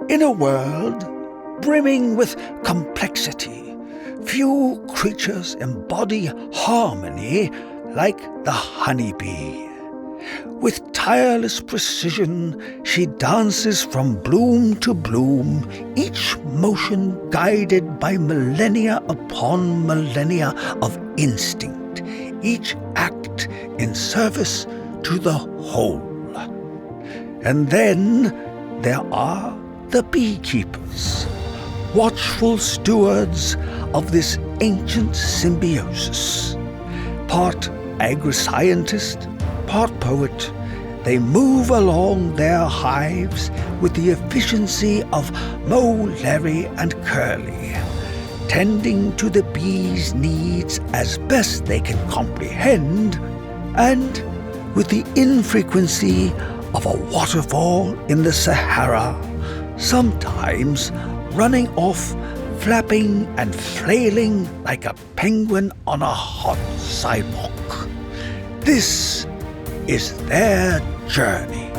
In a world brimming with complexity, few creatures embody harmony like the honeybee. With tireless precision, she dances from bloom to bloom, each motion guided by millennia upon millennia of instinct, each act in service to the whole. And then there are the beekeepers, watchful stewards of this ancient symbiosis. Part agri-scientist, part poet, they move along their hives with the efficiency of Moe, Larry, and Curly, tending to the bees' needs as best they can comprehend, and with the infrequency of a waterfall in the Sahara, sometimes running off, flapping and flailing like a penguin on a hot sidewalk. This is their journey.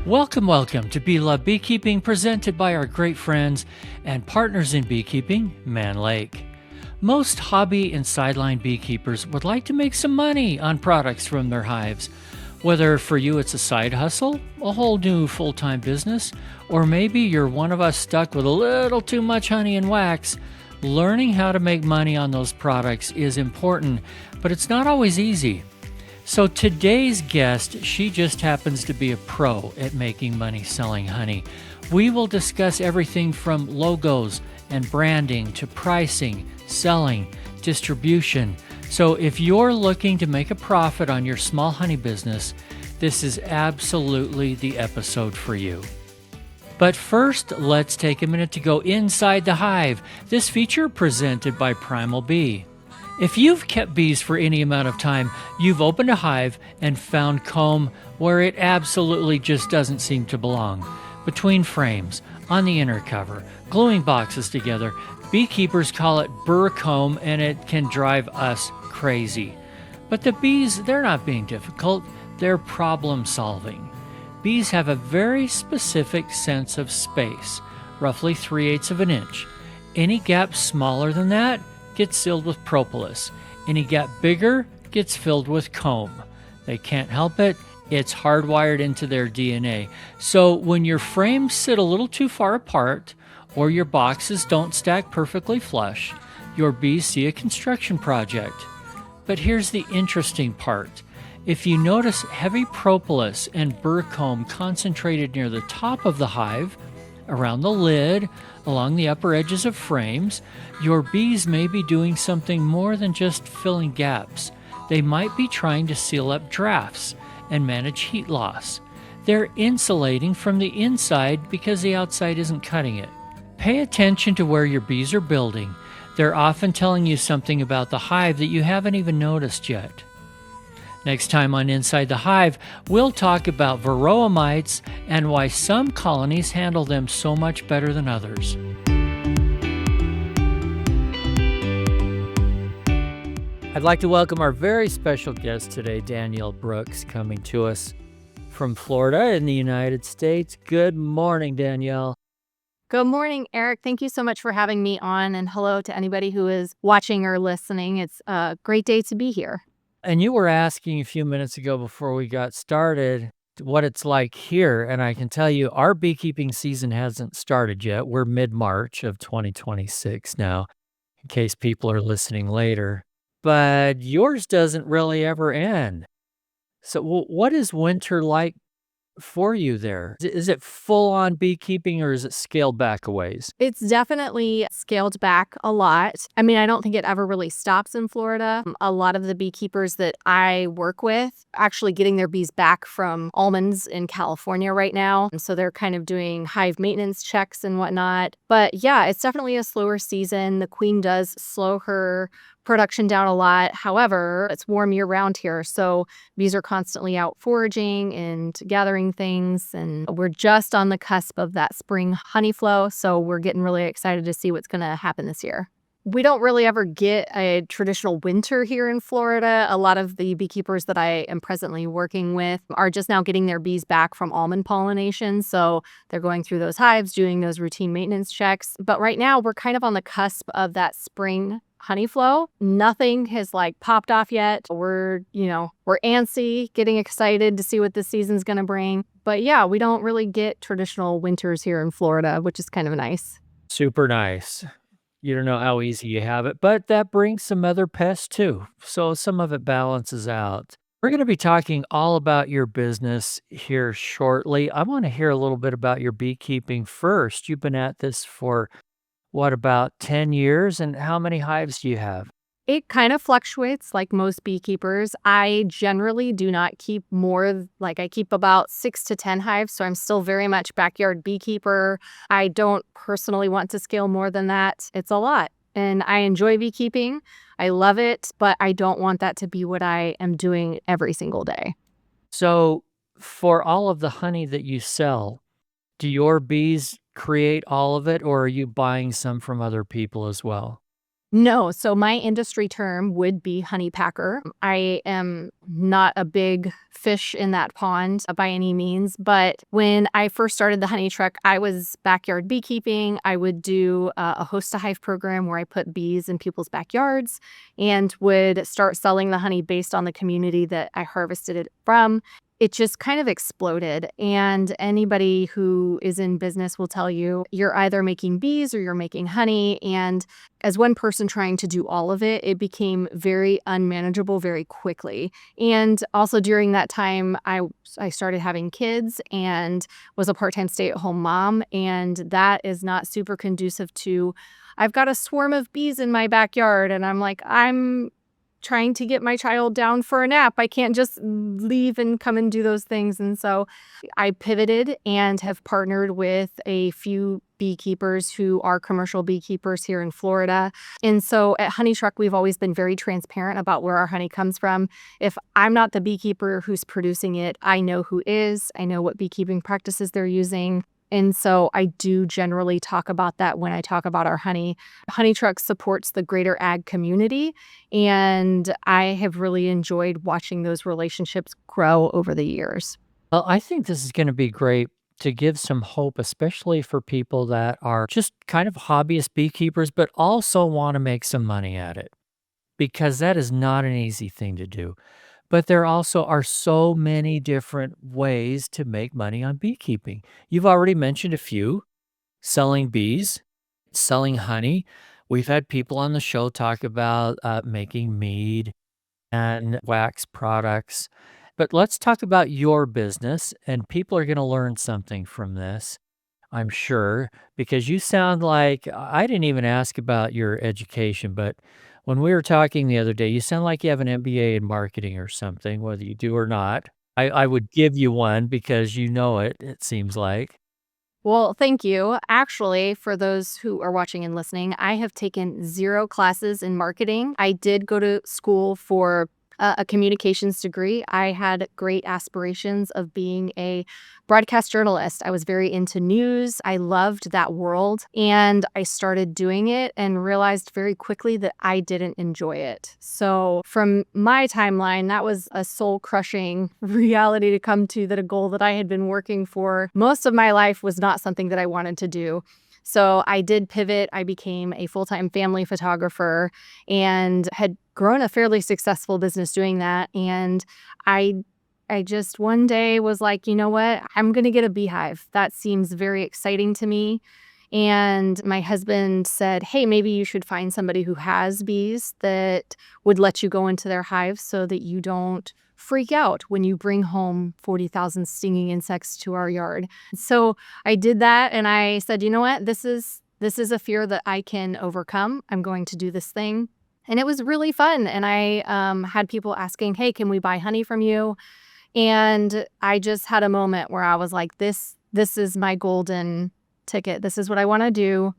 Welcome to Bee Love Beekeeping, presented by our great friends and partners in beekeeping, Man Lake. Most hobby and sideline beekeepers would like to make some money on products from their hives. Whether for you it's a side hustle, a whole new full-time business, or maybe you're one of us stuck with a little too much honey and wax, learning how to make money on those products is important, but it's not always easy. So today's guest, she just happens to be a pro at making money selling honey. We will discuss everything from logos and branding to pricing, selling, distribution. So if you're looking to make a profit on your small honey business, this is absolutely the episode for you. But first, let's take a minute to go inside the hive. This feature presented by Primal Bee. If you've kept bees for any amount of time, you've opened a hive and found comb where it absolutely just doesn't seem to belong. Between frames, on the inner cover, gluing boxes together, beekeepers call it burr comb, and it can drive us crazy. But the bees, they're not being difficult, they're problem solving. Bees have a very specific sense of space, roughly 3/8 of an inch. Any gap smaller than that gets sealed with propolis. Any gap bigger gets filled with comb. They can't help it. It's hardwired into their DNA. So when your frames sit a little too far apart or your boxes don't stack perfectly flush, your bees see a construction project. But here's the interesting part. If you notice heavy propolis and burr comb concentrated near the top of the hive, around the lid, along the upper edges of frames, your bees may be doing something more than just filling gaps. They might be trying to seal up drafts and manage heat loss. They're insulating from the inside because the outside isn't cutting it. Pay attention to where your bees are building. They're often telling you something about the hive that you haven't even noticed yet. Next time on Inside the Hive, we'll talk about varroa mites and why some colonies handle them so much better than others. I'd like to welcome our very special guest today, Danielle Brooks, coming to us from Florida in the United States. Good morning, Danielle. Good morning, Eric. Thank you so much for having me on, and hello to anybody who is watching or listening. It's a great day to be here. And you were asking a few minutes ago before we got started what it's like here, and I can tell you our beekeeping season hasn't started yet. We're mid-March of 2026 now, in case people are listening later. But yours doesn't really ever end. So what is winter like for you there? Is it full-on beekeeping or is it scaled back a ways? It's definitely scaled back a lot. I mean, I don't think it ever really stops in Florida. A lot of the beekeepers that I work with actually getting their bees back from almonds in California right now. And so they're kind of doing hive maintenance checks and whatnot. But yeah, it's definitely a slower season. The queen does slow her production down a lot. However, it's warm year round here, so bees are constantly out foraging and gathering things, and we're just on the cusp of that spring honey flow, so we're getting really excited to see what's going to happen this year. We don't really ever get a traditional winter here in Florida. A lot of the beekeepers that I am presently working with are just now getting their bees back from almond pollination. So they're going through those hives, doing those routine maintenance checks. But right now, we're kind of on the cusp of that spring honey flow. Nothing has like popped off yet. We're antsy, getting excited to see what this season's going to bring. But yeah, we don't really get traditional winters here in Florida, which is kind of nice. Super nice. You don't know how easy you have it, but that brings some other pests too. So some of it balances out. We're going to be talking all about your business here shortly. I want to hear a little bit about your beekeeping first. You've been at this for what, about 10 years? And how many hives do you have? It kind of fluctuates like most beekeepers. I generally do not keep I keep about 6 to 10 hives. So I'm still very much backyard beekeeper. I don't personally want to scale more than that. It's a lot. And I enjoy beekeeping. I love it, but I don't want that to be what I am doing every single day. So, for all of the honey that you sell, do your bees create all of it, or are you buying some from other people as well? No, so my industry term would be honey packer. I am not a big fish in that pond by any means, but when I first started the honey truck, I was backyard beekeeping. I would do a host to hive program where I put bees in people's backyards and would start selling the honey based on the community that I harvested it from. It just kind of exploded. And anybody who is in business will tell you you're either making bees or you're making honey. And as one person trying to do all of it, it became very unmanageable very quickly. And also during that time, I started having kids and was a part-time stay-at-home mom. And that is not super conducive to, I've got a swarm of bees in my backyard. And I'm trying to get my child down for a nap. I can't just leave and come and do those things. And so I pivoted and have partnered with a few beekeepers who are commercial beekeepers here in Florida. And so at Honey Truck, we've always been very transparent about where our honey comes from. If I'm not the beekeeper who's producing it, I know who is. I know what beekeeping practices they're using. And so I do generally talk about that when I talk about our honey. Honey Truck supports the greater ag community, and I have really enjoyed watching those relationships grow over the years. Well, I think this is going to be great to give some hope, especially for people that are just kind of hobbyist beekeepers, but also want to make some money at it, because that is not an easy thing to do. But there also are so many different ways to make money on beekeeping. You've already mentioned a few: selling bees, selling honey. We've had people on the show talk about making mead and wax products. But let's talk about your business, and people are going to learn something from this, I'm sure, because you sound like I didn't even ask about your education, but when we were talking the other day, you sound like you have an MBA in marketing or something, whether you do or not. I would give you one because you know it, it seems like. Well, thank you. Actually, for those who are watching and listening, I have taken 0 classes in marketing. I did go to school for a communications degree. I had great aspirations of being a broadcast journalist. I was very into news. I loved that world. And I started doing it and realized very quickly that I didn't enjoy it. So from my timeline, that was a soul crushing reality to come to, that a goal that I had been working for most of my life was not something that I wanted to do. So I did pivot. I became a full-time family photographer and had grown a fairly successful business doing that. And I just one day was like, you know what? I'm going to get a beehive. That seems very exciting to me. And my husband said, hey, maybe you should find somebody who has bees that would let you go into their hives so that you don't freak out when you bring home 40,000 stinging insects to our yard. So I did that, and I said, you know what? This is a fear that I can overcome. I'm going to do this thing. And it was really fun. And I had people asking, hey, can we buy honey from you? And I just had a moment where I was like, this is my golden ticket. This is what I want to do.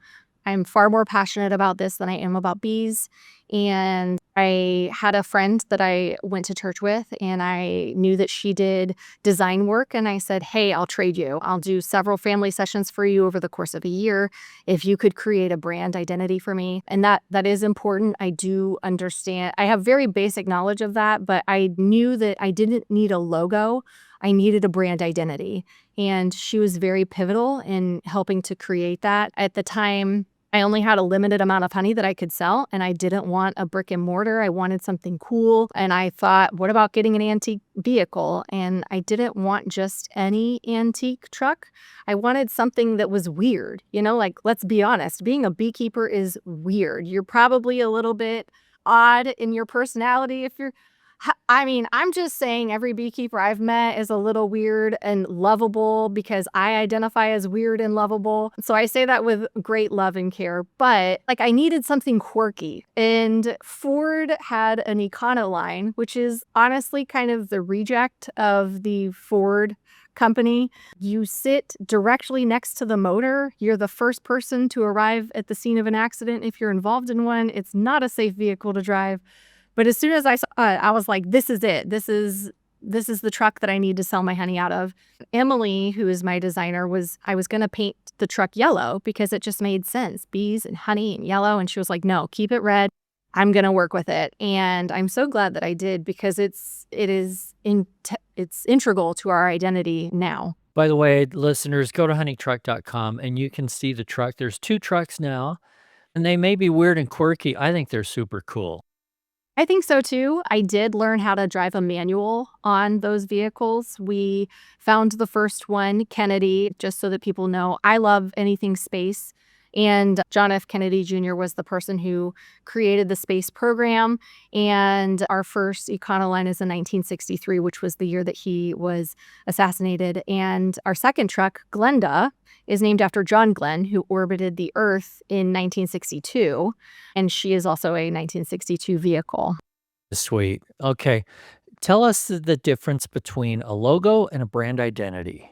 I'm far more passionate about this than I am about bees. And I had a friend that I went to church with, and I knew that she did design work. And I said, hey, I'll trade you. I'll do several family sessions for you over the course of a year if you could create a brand identity for me. And that is important. I do understand. I have very basic knowledge of that, but I knew that I didn't need a logo. I needed a brand identity. And she was very pivotal in helping to create that. At the time, I only had a limited amount of honey that I could sell, and I didn't want a brick and mortar. I wanted something cool. And I thought, what about getting an antique vehicle? And I didn't want just any antique truck. I wanted something that was weird. Like, let's be honest, being a beekeeper is weird. You're probably a little bit odd in your personality if you're I'm just saying every beekeeper I've met is a little weird and lovable because I identify as weird and lovable. So I say that with great love and care, but I needed something quirky. And Ford had an Econo line, which is honestly kind of the reject of the Ford company. You sit directly next to the motor. You're the first person to arrive at the scene of an accident if you're involved in one. It's not a safe vehicle to drive. But as soon as I saw it, I was like, this is it. This is the truck that I need to sell my honey out of. Emily, who is my designer, I was going to paint the truck yellow because it just made sense. Bees and honey and yellow. And she was like, no, keep it red. I'm going to work with it. And I'm so glad that I did because it's integral to our identity now. By the way, listeners, go to honeytruck.com and you can see the truck. There's 2 trucks now, and they may be weird and quirky. I think they're super cool. I think so too. I did learn how to drive a manual on those vehicles. We found the first one, Kennedy, just so that people know I love anything space. And John F. Kennedy Jr. was the person who created the space program. And our first Econoline is in 1963, which was the year that he was assassinated. And our second truck, Glenda, is named after John Glenn, who orbited the Earth in 1962. And she is also a 1962 vehicle. Sweet. Okay. Tell us the difference between a logo and a brand identity.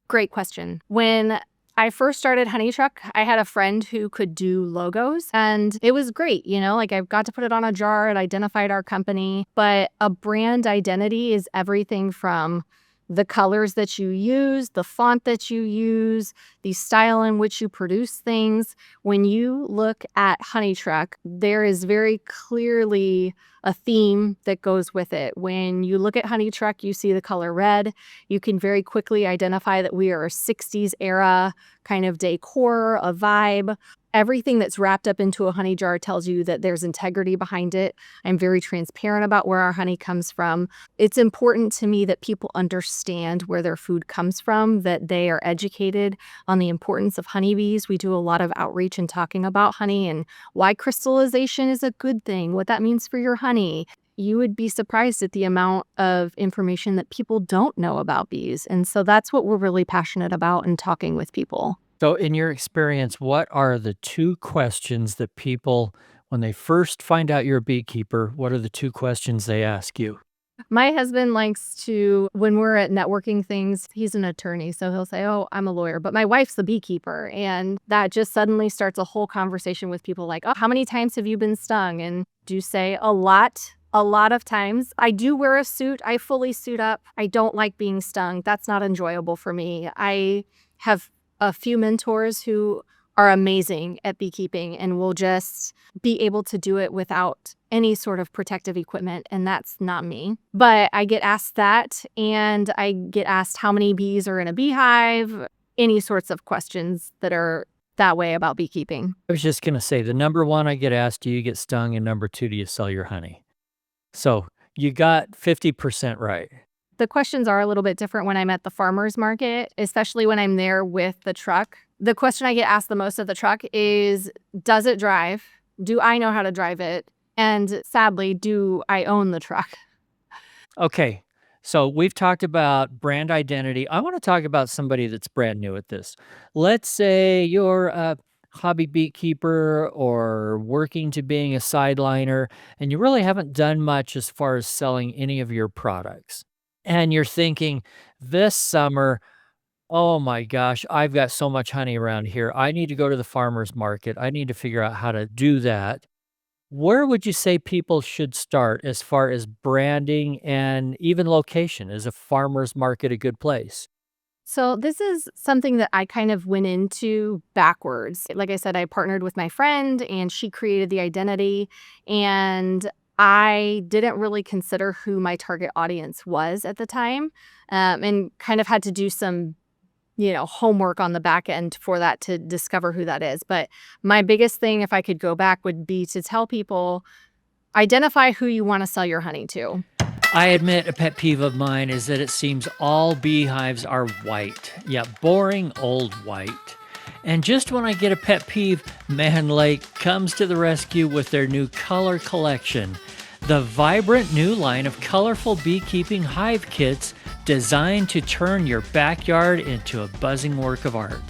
Great question. When I first started Honey Truck, I had a friend who could do logos, and it was great. I got to put it on a jar. It identified our company. But a brand identity is everything from the colors that you use, the font that you use, the style in which you produce things. When you look at Honey Truck, there is very clearly a theme that goes with it. When you look at Honey Truck, you see the color red. You can very quickly identify that we are a 60s era kind of decor, a vibe. Everything that's wrapped up into a honey jar tells you that there's integrity behind it. I'm very transparent about where our honey comes from. It's important to me that people understand where their food comes from, that they are educated on the importance of honeybees. We do a lot of outreach and talking about honey and why crystallization is a good thing, what that means for your honey. You would be surprised at the amount of information that people don't know about bees. And so that's what we're really passionate about in talking with people. So in your experience, what are the 2 questions that people, when they first find out you're a beekeeper, what are the 2 questions they ask you? My husband likes to, when we're at networking things, he's an attorney, so he'll say, oh, I'm a lawyer, but my wife's a beekeeper. And that just suddenly starts a whole conversation with people like, oh, how many times have you been stung? And do say a lot of times. I do wear a suit. I fully suit up. I don't like being stung. That's not enjoyable for me. I have a few mentors who are amazing at beekeeping and will just be able to do it without any sort of protective equipment, and that's not me. But I get asked that, and I get asked how many bees are in a beehive, any sorts of questions that are that way about beekeeping. I was just going to say, the number 1 I get asked, do you get stung? And number 2, do you sell your honey? So you got 50% right. The questions are a little bit different when I'm at the farmer's market, especially when I'm there with the truck. The question I get asked the most of the truck is, does it drive? Do I know how to drive it? And sadly, do I own the truck? Okay, so we've talked about brand identity. I want to talk about somebody that's brand new at this. Let's say you're a hobby beekeeper or working to being a sideliner, and you really haven't done much as far as selling any of your products. And you're thinking, this summer, Oh my gosh, I've got so much honey around here. I need to go to the farmer's market. I need to figure out how to do that. Where would you say people should start as far as branding and even location? Is a farmer's market a good place? So this is something that I kind of went into backwards. Like I said, I partnered with my friend and she created the identity, and I didn't really consider who my target audience was at the time, and kind of had to do some homework on the back end for that to discover who that is. But my biggest thing, if I could go back, would be to tell people identify who you want to sell your honey to. I admit a pet peeve of mine is that it seems all beehives are white. Yeah, boring old white. And just when I get a pet peeve, Man Lake comes to the rescue with their new color collection. The vibrant new line of colorful beekeeping hive kits designed to turn your backyard into a buzzing work of art.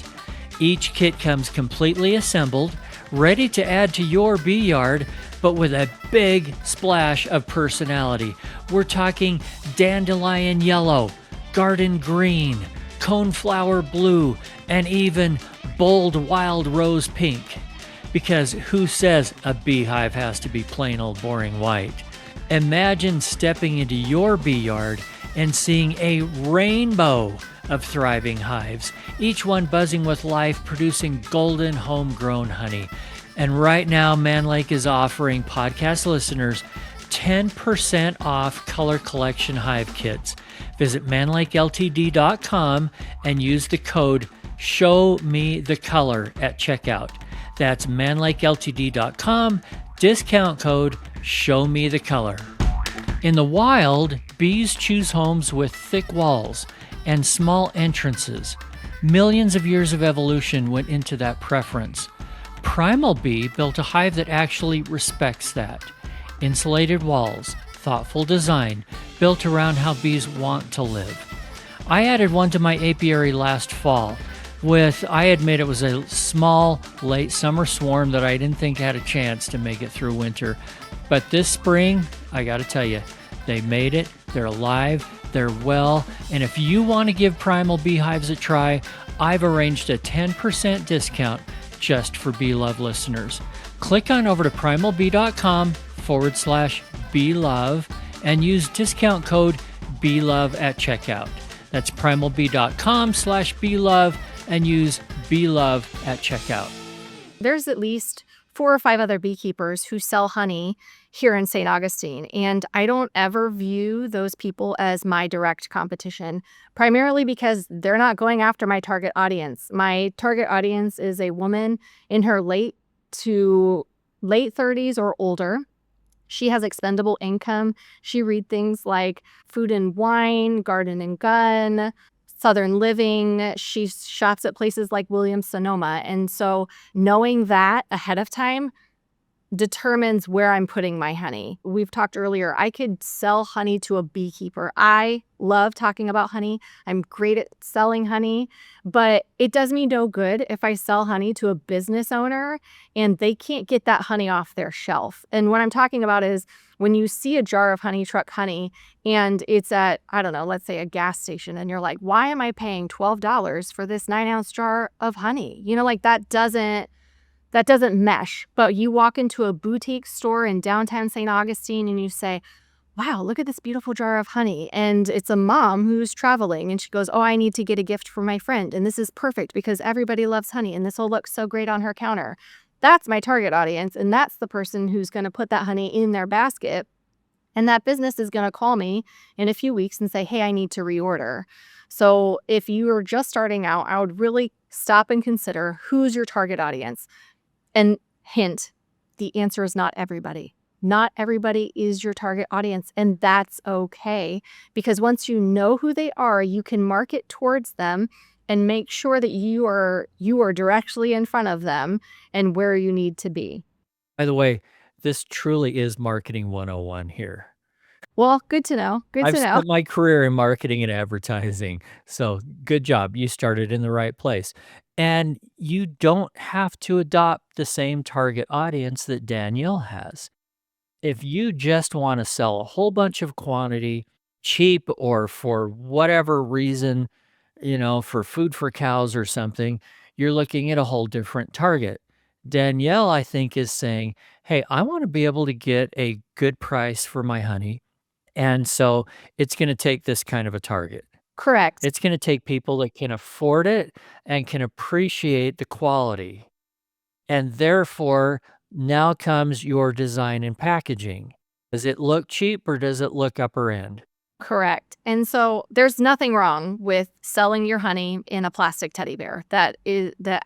Each kit comes completely assembled, ready to add to your bee yard, but with a big splash of personality. We're talking dandelion yellow, garden green, coneflower blue, and even bold wild rose pink. Because who says a beehive has to be plain old boring white? Imagine stepping into your bee yard and seeing a rainbow of thriving hives, each one buzzing with life, producing golden homegrown honey. And right now, Man Lake is offering podcast listeners 10% off color collection hive kits. Visit manlakeltd.com and use the code SHOWMETHECOLOR at checkout. That's manlakeltd.com, discount code SHOWMETHECOLOR. In the wild, bees choose homes with thick walls and small entrances. Millions of years of evolution went into that preference. Primal Bee built a hive that actually respects that. Insulated walls, thoughtful design, built around how bees want to live. I added one to my apiary last fall I admit it was a small, late summer swarm that I didn't think had a chance to make it through winter. But this spring, I gotta tell you, they made it, they're alive, they're well, and if you want to give Primal Beehives a try, I've arranged a 10% discount just for Bee Love listeners. Click on over to primalbee.com/beelove and use discount code BeeLove at checkout. That's primalbee.com/beelove and use BeeLove at checkout. There's at least 4 or 5 other beekeepers who sell honey here in St. Augustine, and I don't ever view those people as my direct competition, primarily because they're not going after my target audience. My target audience is a woman in her late to late 30s or older. She has expendable income. She reads things like Food and Wine, Garden and Gun, Southern Living. She shops at places like Williams-Sonoma. And so knowing that ahead of time determines where I'm putting my honey. We've talked earlier, I could sell honey to a beekeeper. I love talking about honey. I'm great at selling honey, but it does me no good if I sell honey to a business owner and they can't get that honey off their shelf. And what I'm talking about is when you see a jar of honey truck honey and it's at, I don't know, let's say a gas station, and you're like, why am I paying $12 for this 9-ounce jar of honey? Like that doesn't mesh. But you walk into a boutique store in downtown St. Augustine and you say, wow, look at this beautiful jar of honey. And it's a mom who's traveling and she goes, oh, I need to get a gift for my friend. And this is perfect because everybody loves honey and this will look so great on her counter. That's my target audience. And that's the person who's going to put that honey in their basket. And that business is going to call me in a few weeks and say, hey, I need to reorder. So if you are just starting out, I would really stop and consider who's your target audience. And hint, the answer is not everybody. Not everybody is your target audience, and that's okay. Because once you know who they are, you can market towards them and make sure that you are directly in front of them and where you need to be. By the way, this truly is marketing 101 here. Well, good to know. I've spent my career in marketing and advertising, so good job. You started in the right place. And you don't have to adopt the same target audience that Danielle has. If you just want to sell a whole bunch of quantity, cheap or for whatever reason, for food for cows or something, you're looking at a whole different target. Danielle, I think, is saying, hey, I want to be able to get a good price for my honey. And so it's going to take this kind of a target. Correct. It's going to take people that can afford it and can appreciate the quality. And therefore, now comes your design and packaging. Does it look cheap or does it look upper end? Correct. And so there's nothing wrong with selling your honey in a plastic teddy bear that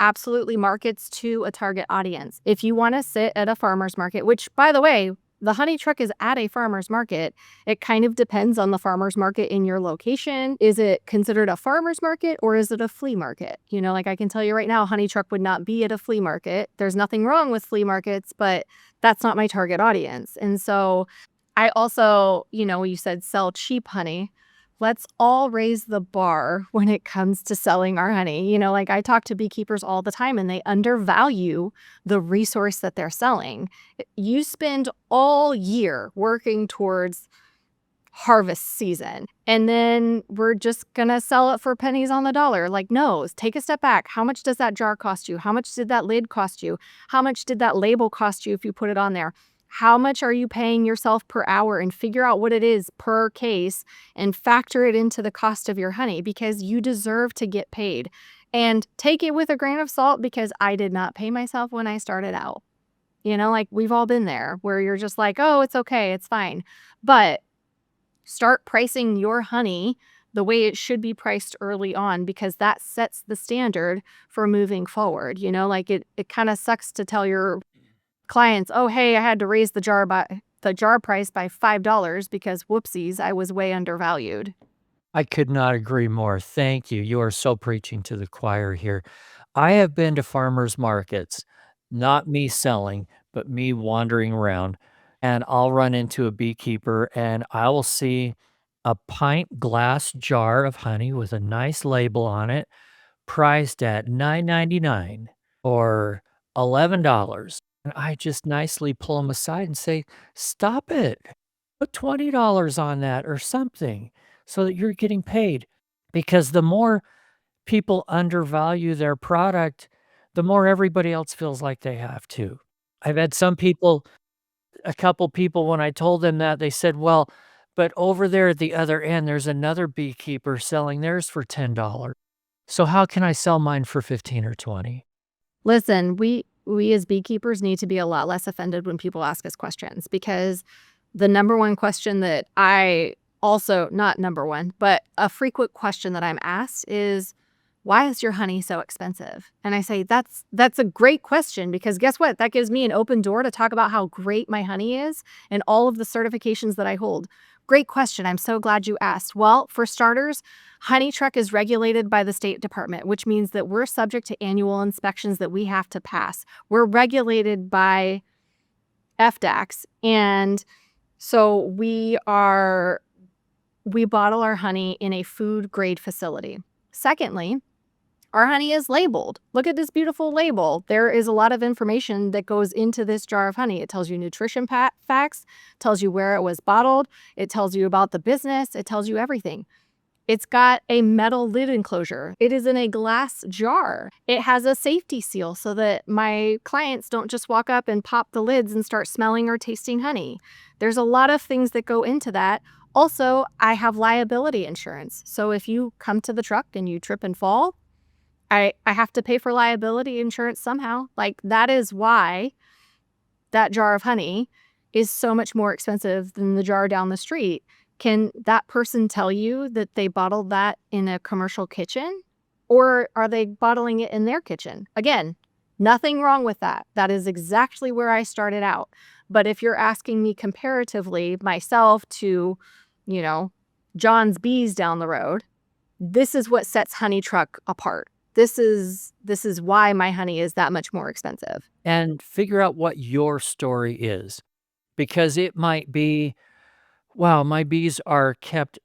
absolutely markets to a target audience. If you want to sit at a farmer's market, which by the way, the honey truck is at a farmer's market. It kind of depends on the farmer's market in your location. Is it considered a farmer's market or is it a flea market? Like I can tell you right now, honey truck would not be at a flea market. There's nothing wrong with flea markets, but that's not my target audience. And so I also, you said sell cheap honey. Let's all raise the bar when it comes to selling our honey. Like I talk to beekeepers all the time and they undervalue the resource that they're selling. You spend all year working towards harvest season and then we're just gonna sell it for pennies on the dollar. Like, no, take a step back. How much does that jar cost you? How much did that lid cost you? How much did that label cost you if you put it on there? How much are you paying yourself per hour, and figure out what it is per case and factor it into the cost of your honey, because you deserve to get paid. And take it with a grain of salt, because I did not pay myself when I started out. Like we've all been there where you're just like, oh, it's okay, it's fine. But start pricing your honey the way it should be priced early on, because that sets the standard for moving forward. Like it kind of sucks to tell your clients, oh, hey, I had to raise the jar price by $5 because whoopsies, I was way undervalued. I could not agree more. Thank you. You are so preaching to the choir here. I have been to farmers markets, not me selling, but me wandering around, and I'll run into a beekeeper and I will see a pint glass jar of honey with a nice label on it, priced at $9.99 or $11. And I just nicely pull them aside and say, stop it. Put $20 on that or something so that you're getting paid. Because the more people undervalue their product, the more everybody else feels like they have to. I've had a couple people, when I told them that, they said, well, but over there at the other end, there's another beekeeper selling theirs for $10. So how can I sell mine for 15 or 20? Listen, we as beekeepers need to be a lot less offended when people ask us questions, because the number one question that I also, not number one, but a frequent question that I'm asked is, why is your honey so expensive? And I say, that's a great question, because guess what? That gives me an open door to talk about how great my honey is and all of the certifications that I hold. Great question. I'm so glad you asked. Well, for starters, Honey Truck is regulated by the State Department, which means that we're subject to annual inspections that we have to pass. We're regulated by FDACs. And so we bottle our honey in a food grade facility. Secondly, our honey is labeled. Look at this beautiful label. There is a lot of information that goes into this jar of honey. It tells you nutrition facts, tells you where it was bottled, it tells you about the business, it tells you everything. It's got a metal lid enclosure. It is in a glass jar. It has a safety seal so that my clients don't just walk up and pop the lids and start smelling or tasting honey. There's a lot of things that go into that. Also, I have liability insurance. So if you come to the truck and you trip and fall, I have to pay for liability insurance somehow. Like, that is why that jar of honey is so much more expensive than the jar down the street. Can that person tell you that they bottled that in a commercial kitchen, or are they bottling it in their kitchen? Again, nothing wrong with that. That is exactly where I started out. But if you're asking me comparatively myself to, John's Bees down the road, this is what sets Honey Truck apart. This is why my honey is that much more expensive. And figure out what your story is, because it might be, wow, my bees are kept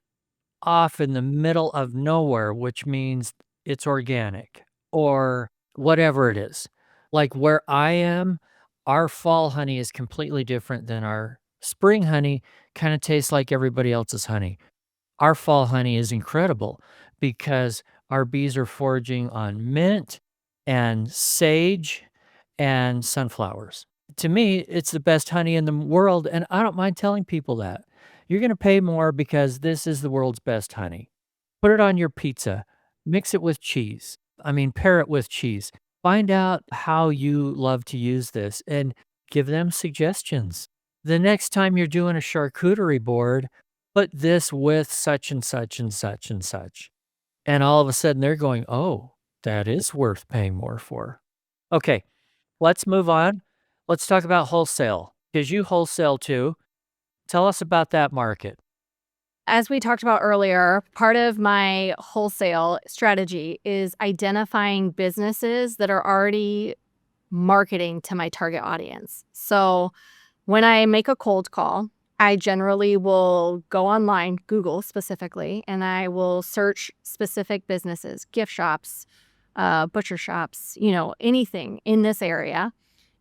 off in the middle of nowhere, which means it's organic or whatever it is. Like where I am, our fall honey is completely different than our spring honey. Kind of tastes like everybody else's honey. Our fall honey is incredible because Our bees are foraging on mint and sage and sunflowers. To me, it's the best honey in the world, and I don't mind telling people that. You're going to pay more because this is the world's best honey. Put it on your pizza, mix it with cheese. I mean, pair it with cheese. Find out how you love to use this and give them suggestions. The next time you're doing a charcuterie board, put this with such and such and such and such. And all of a sudden they're going, oh, that is worth paying more for. Okay, let's move on. Let's talk about wholesale because you wholesale too. Tell us about that market. As we talked about earlier, part of my wholesale strategy is identifying businesses that are already marketing to my target audience. So when I make a cold call, I generally will go online, Google specifically, and I will search specific businesses, gift shops, butcher shops, anything in this area.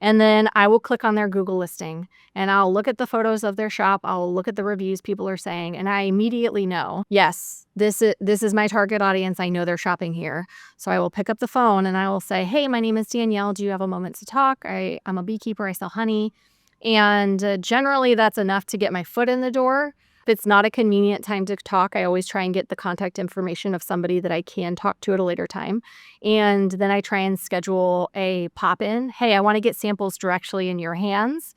And then I will click on their Google listing and I'll look at the photos of their shop. I'll look at the reviews people are saying, and I immediately know, yes, this is my target audience. I know they're shopping here. So I will pick up the phone and I will say, hey, my name is Danielle. Do you have a moment to talk? I'm a beekeeper. I sell honey. And generally that's enough to get my foot in the door. If it's not a convenient time to talk, I always try and get the contact information of somebody that I can talk to at a later time. And then I try and schedule a pop-in. Hey, I want to get samples directly in your hands.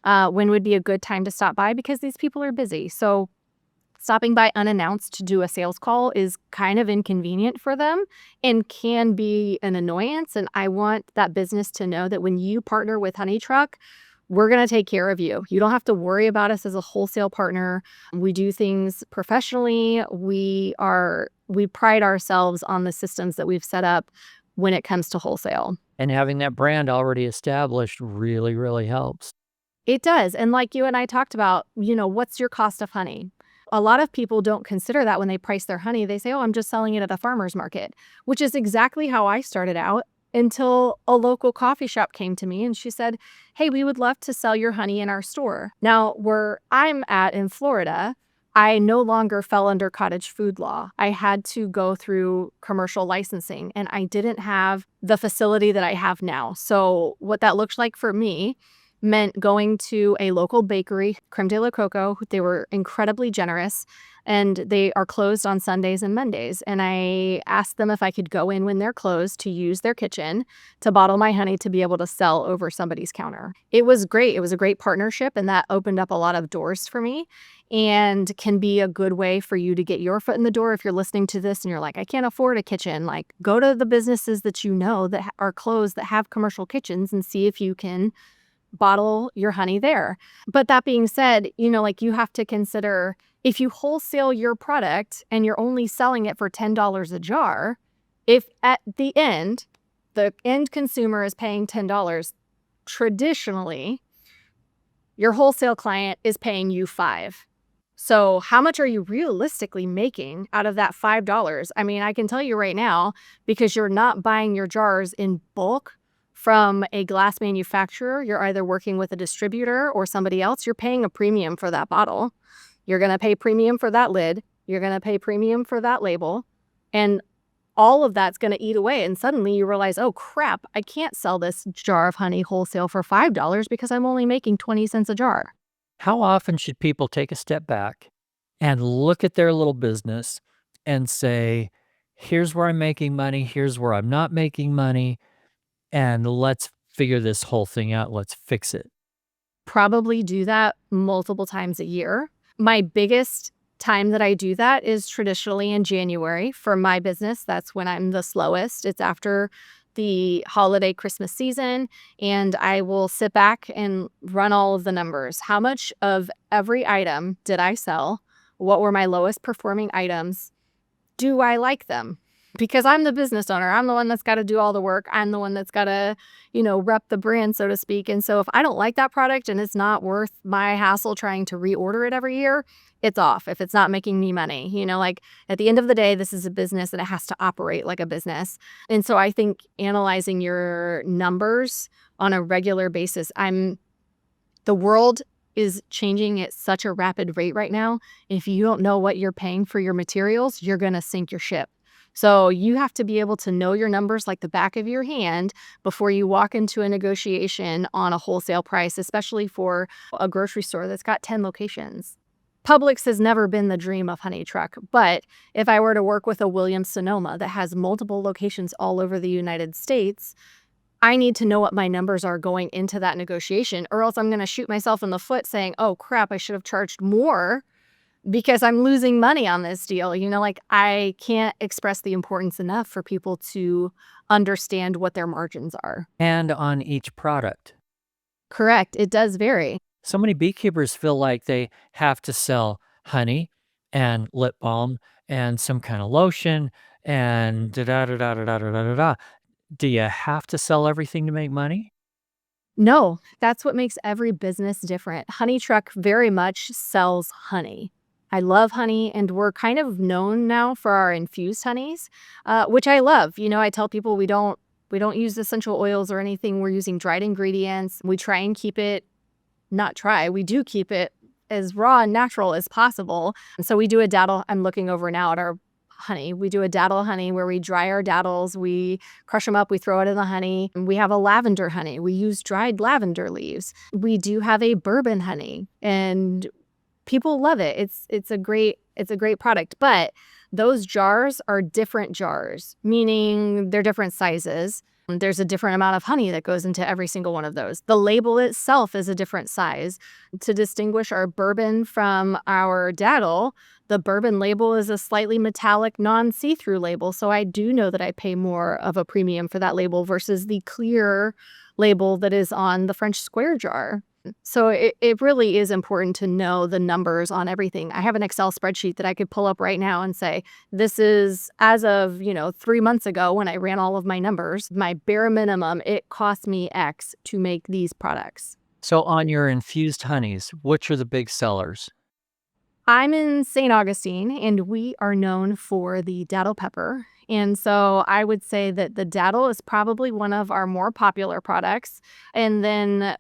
When would be a good time to stop by? Because these people are busy. So stopping by unannounced to do a sales call is kind of inconvenient for them and can be an annoyance. And I want that business to know that when you partner with Honey Truck, we're going to take care of you. You don't have to worry about us as a wholesale partner. We do things professionally. We pride ourselves on the systems that we've set up when it comes to wholesale. And having that brand already established really, really helps. It does. And like you and I talked about, what's your cost of honey? A lot of people don't consider that when they price their honey. They say, oh, I'm just selling it at a farmer's market, which is exactly how I started out. Until a local coffee shop came to me and she said, hey, we would love to sell your honey in our store. Now, where I'm at in Florida, I no longer fell under cottage food law. I had to go through commercial licensing and I didn't have the facility that I have now. So what that looked like for me meant going to a local bakery, Creme de la Coco. They were incredibly generous and they are closed on Sundays and Mondays. And I asked them if I could go in when they're closed to use their kitchen to bottle my honey to be able to sell over somebody's counter. It was great. It was a great partnership and that opened up a lot of doors for me and can be a good way for you to get your foot in the door. If you're listening to this and you're like, I can't afford a kitchen, like go to the businesses that you know that are closed that have commercial kitchens and see if you can bottle your honey there. But that being said, you have to consider if you wholesale your product and you're only selling it for $10 a jar, if at the end consumer is paying $10, traditionally, your wholesale client is paying you $5. So how much are you realistically making out of that $5? I mean, I can tell you right now, because you're not buying your jars in bulk from a glass manufacturer, you're either working with a distributor or somebody else, you're paying a premium for that bottle. You're going to pay premium for that lid. You're going to pay premium for that label. And all of that's going to eat away. And suddenly you realize, oh, crap, I can't sell this jar of honey wholesale for $5 because I'm only making 20 cents a jar. How often should people take a step back and look at their little business and say, here's where I'm making money, here's where I'm not making money, and let's figure this whole thing out. Let's fix it. Probably do that multiple times a year. My biggest time that I do that is traditionally in January. For my business, that's when I'm the slowest. It's after the holiday Christmas season, and I will sit back and run all of the numbers. How much of every item did I sell? What were my lowest performing items? Do I like them? Because I'm the business owner. I'm the one that's got to do all the work. I'm the one that's got to, rep the brand, so to speak. And so if I don't like that product and it's not worth my hassle trying to reorder it every year, it's off if it's not making me money. Like at the end of the day, this is a business and it has to operate like a business. And so I think analyzing your numbers on a regular basis, the world is changing at such a rapid rate right now. If you don't know what you're paying for your materials, you're going to sink your ship. So you have to be able to know your numbers like the back of your hand before you walk into a negotiation on a wholesale price, especially for a grocery store that's got 10 locations. Publix has never been the dream of Honey Truck, but if I were to work with a Williams-Sonoma that has multiple locations all over the United States, I need to know what my numbers are going into that negotiation, or else I'm going to shoot myself in the foot saying, oh crap, I should have charged more because I'm losing money on this deal. Like, I can't express the importance enough for people to understand what their margins are. And on each product. Correct. It does vary. So many beekeepers feel like they have to sell honey and lip balm and some kind of lotion and da da da da da da da da da. Do you have to sell everything to make money? No, that's what makes every business different. Honey Truck very much sells honey. I love honey, and we're kind of known now for our infused honeys, which I love. I tell people we don't use essential oils or anything. We're using dried ingredients. We try and keep it, not try, we do keep it as raw and natural as possible. And so we do a daddle. I'm looking over now at our honey. We do a daddle honey where we dry our daddles, we crush them up, we throw it in the honey. And we have a lavender honey. We use dried lavender leaves. We do have a bourbon honey, and people love it. It's a great product, but those jars are different jars, meaning they're different sizes. There's a different amount of honey that goes into every single one of those. The label itself is a different size. To distinguish our bourbon from our daddle, the bourbon label is a slightly metallic, non-see-through label. So I do know that I pay more of a premium for that label versus the clear label that is on the French square jar. So it really is important to know the numbers on everything. I have an Excel spreadsheet that I could pull up right now and say, this is as of, 3 months ago when I ran all of my numbers, my bare minimum, it cost me X to make these products. So on your infused honeys, which are the big sellers? I'm in St. Augustine, and we are known for the daddle pepper. And so I would say that the daddle is probably one of our more popular products. And then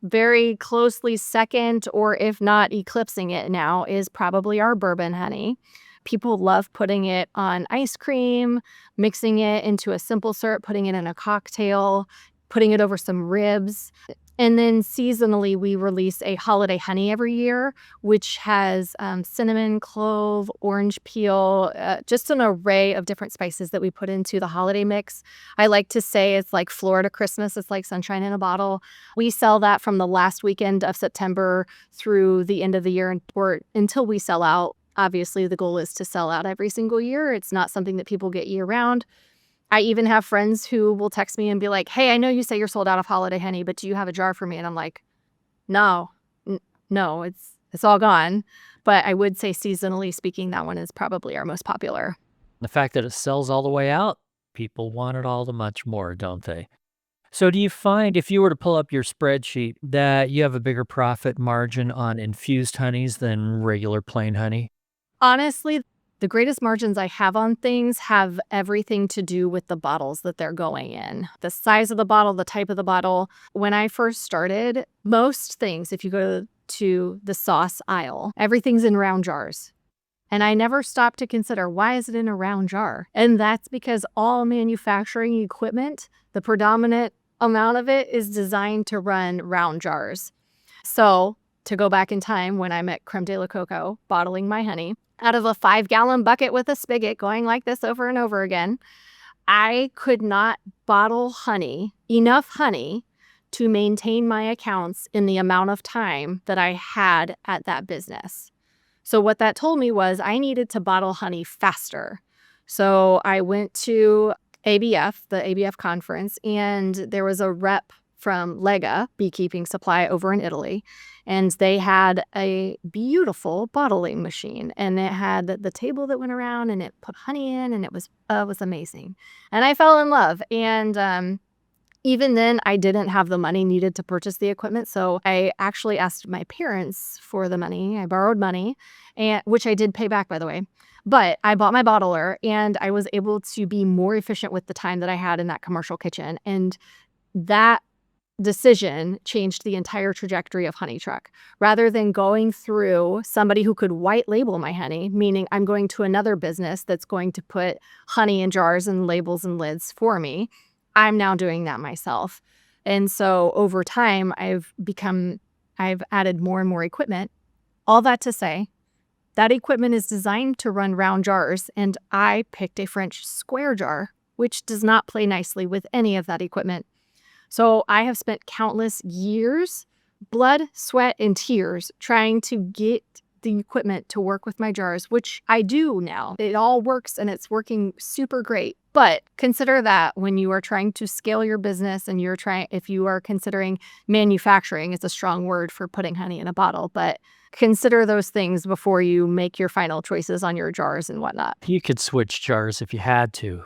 very closely second, or if not eclipsing it now, is probably our bourbon honey. People love putting it on ice cream, mixing it into a simple syrup, putting it in a cocktail, putting it over some ribs. And then seasonally, we release a holiday honey every year, which has cinnamon, clove, orange peel, just an array of different spices that we put into the holiday mix. I like to say it's like Florida Christmas. It's like sunshine in a bottle. We sell that from the last weekend of September through the end of the year, or until we sell out. Obviously, the goal is to sell out every single year. It's not something that people get year round. I even have friends who will text me and be like, hey, I know you say you're sold out of holiday honey, but do you have a jar for me? And I'm like, no, it's all gone. But I would say seasonally speaking, that one is probably our most popular. The fact that it sells all the way out, people want it all the much more, don't they? So do you find, if you were to pull up your spreadsheet, that you have a bigger profit margin on infused honeys than regular plain honey? Honestly, the greatest margins I have on things have everything to do with the bottles that they're going in. The size of the bottle, the type of the bottle. When I first started, most things, if you go to the sauce aisle, everything's in round jars. And I never stopped to consider, why is it in a round jar? And that's because all manufacturing equipment, the predominant amount of it is designed to run round jars. So to go back in time when I'm at Creme de la Coco bottling my honey, out of a 5-gallon bucket with a spigot going like this over and over again, I could not bottle enough honey to maintain my accounts in the amount of time that I had at that business. So what that told me was I needed to bottle honey faster. So I went to ABF, the ABF conference, and there was a rep from Lega Beekeeping Supply over in Italy. And they had a beautiful bottling machine, and it had the table that went around, and it put honey in, and it was amazing. And I fell in love. And even then, I didn't have the money needed to purchase the equipment. So I actually asked my parents for the money. I borrowed money, which I did pay back, by the way. But I bought my bottler, and I was able to be more efficient with the time that I had in that commercial kitchen. And that decision changed the entire trajectory of Honey Truck. Rather than going through somebody who could white label my honey, meaning I'm going to another business that's going to put honey in jars and labels and lids for me, I'm now doing that myself. And so over time, I've added more and more equipment. All that to say, that equipment is designed to run round jars, and I picked a French square jar, which does not play nicely with any of that equipment. So I have spent countless years, blood, sweat, and tears trying to get the equipment to work with my jars, which I do now. It all works and it's working super great. But consider that when you are trying to scale your business and if you are considering manufacturing, it's a strong word for putting honey in a bottle, but consider those things before you make your final choices on your jars and whatnot. You could switch jars if you had to,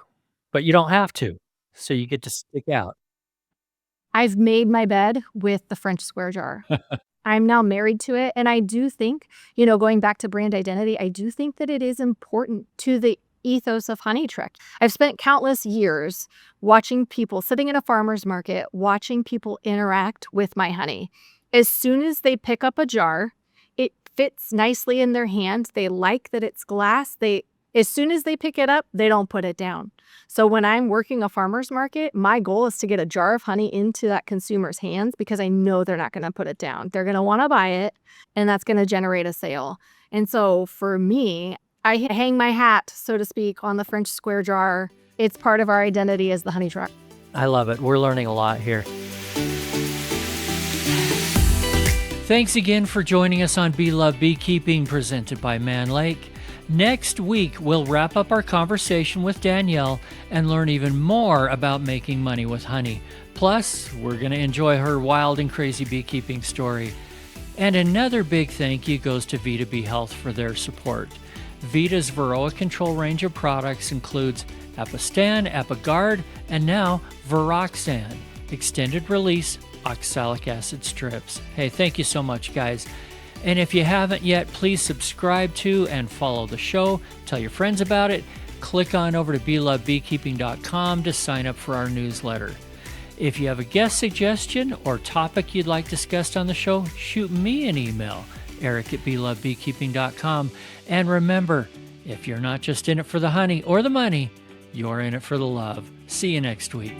but you don't have to. So you get to stick out. I've made my bed with the French square jar. I'm now married to it. And I do think, going back to brand identity, I do think that it is important to the ethos of Honey Truck. I've spent countless years watching people sitting in a farmer's market, watching people interact with my honey. As soon as they pick up a jar, it fits nicely in their hand. They like that it's glass. As soon as they pick it up, they don't put it down. So when I'm working a farmer's market, my goal is to get a jar of honey into that consumer's hands because I know they're not going to put it down. They're going to want to buy it, and that's going to generate a sale. And so for me, I hang my hat, so to speak, on the French square jar. It's part of our identity as the Honey Truck. I love it. We're learning a lot here. Thanks again for joining us on Bee Love Beekeeping, presented by Man Lake. Next week, we'll wrap up our conversation with Danielle and learn even more about making money with honey. Plus, we're going to enjoy her wild and crazy beekeeping story. And another big thank you goes to Vita Bee Health for their support. Vita's Varroa control range of products includes Apistan, Apigard, and now Viroxan, extended release oxalic acid strips. Hey, thank you so much, guys. And if you haven't yet, please subscribe to and follow the show. Tell your friends about it. Click on over to beelovebeekeeping.com to sign up for our newsletter. If you have a guest suggestion or topic you'd like discussed on the show, shoot me an email, eric@beelovebeekeeping.com. And remember, if you're not just in it for the honey or the money, you're in it for the love. See you next week.